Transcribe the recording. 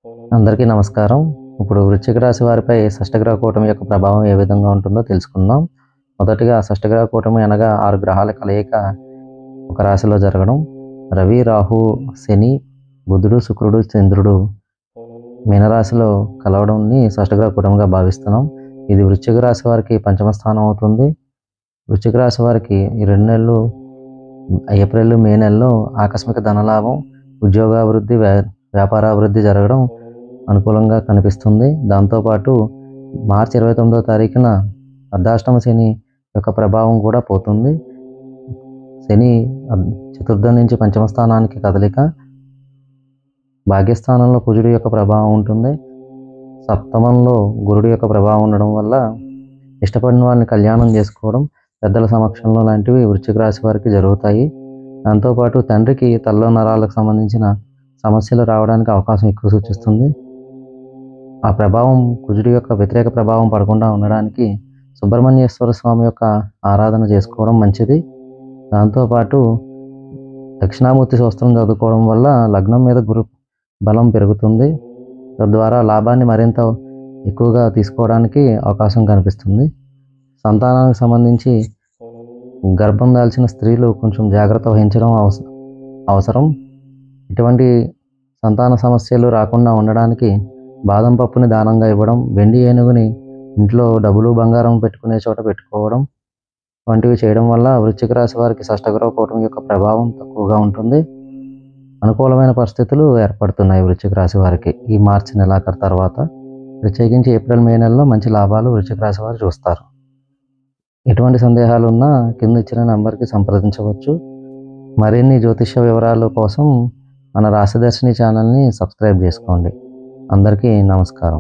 అందరికీ నమస్కారం. ఇప్పుడు వృశ్చిక రాశి వారిపై షష్టగ్రహ కూటమి యొక్క ప్రభావం ఏ విధంగా ఉంటుందో తెలుసుకుందాం. మొదటిగా షష్టగ్రహ కూటమి అనగా 6 గ్రహాల కలయిక ఒక రాశిలో జరగడం. రవి, రాహు, శని, బుధుడు, శుక్రుడు, చంద్రుడు మీనరాశిలో కలవడంని షష్టగ్రహ కూటమిగా భావిస్తున్నాం. ఇది వృశ్చిక రాశి వారికి పంచమ స్థానం అవుతుంది. వృశ్చిక రాశి వారికి ఈ 2 నెలలు ఏప్రిల్, మే నెలలో ఆకస్మిక ధనలాభం, ఉద్యోగాభివృద్ధి, వ్యాపారాభివృద్ధి జరగడం అనుకూలంగా కనిపిస్తుంది. దాంతోపాటు మార్చి 29వ తారీఖున అర్ధాష్టమ శని యొక్క ప్రభావం కూడా పోతుంది. శని చతుర్థం నుంచి పంచమ స్థానానికి కదలిక, భాగ్యస్థానంలో కుజుడి యొక్క ప్రభావం ఉంటుంది. సప్తమంలో గురుడి యొక్క ప్రభావం ఉండడం వల్ల ఇష్టపడిన వాళ్ళని కళ్యాణం చేసుకోవడం, పెద్దల సమక్షంలో లాంటివి వృశ్చిక రాశి వారికి జరుగుతాయి. దాంతోపాటు తండ్రికి తలలో నరాలకు సంబంధించిన సమస్యలు రావడానికి అవకాశం ఎక్కువ సూచిస్తుంది. ఆ ప్రభావం కుజుడి యొక్క వ్యతిరేక ప్రభావం పడకుండా ఉండడానికి సుబ్రహ్మణ్యేశ్వర స్వామి యొక్క ఆరాధన చేసుకోవడం మంచిది. దాంతోపాటు దక్షిణామూర్తి స్తోత్రం చదువుకోవడం వల్ల లగ్నం మీద గురు బలం పెరుగుతుంది. తద్వారా లాభాన్ని మరింత ఎక్కువగా తీసుకోవడానికి అవకాశం కనిపిస్తుంది. సంతానానికి సంబంధించి గర్భం దాల్చిన స్త్రీలు కొంచెం జాగ్రత్త వహించడం అవసరం. ఇటువంటి సంతాన సమస్యలు రాకుండా ఉండడానికి బాదం పప్పుని దానంగా ఇవ్వడం, వెండి ఏనుగుని ఇంట్లో డబ్బులు బంగారం పెట్టుకునే చోట పెట్టుకోవడం వంటివి చేయడం వల్ల వృశ్చిక రాశి వారికి షష్టగ్రహ కూటమి యొక్క ప్రభావం తక్కువగా ఉంటుంది. అనుకూలమైన పరిస్థితులు ఏర్పడుతున్నాయి వృశ్చిక రాశి వారికి ఈ మార్చి నెలాఖరు తర్వాత. ప్రత్యేకించి ఏప్రిల్, మే నెలలో మంచి లాభాలు వృశ్చిక రాశి వారు చూస్తారు. ఎటువంటి సందేహాలు ఉన్నా కింద ఇచ్చిన నెంబర్కి సంప్రదించవచ్చు. మరిన్ని జ్యోతిష్య వివరాల కోసం మన రాశిదర్శిని ఛానల్ని సబ్స్క్రైబ్ చేసుకోండి. అందరికీ నమస్కారం.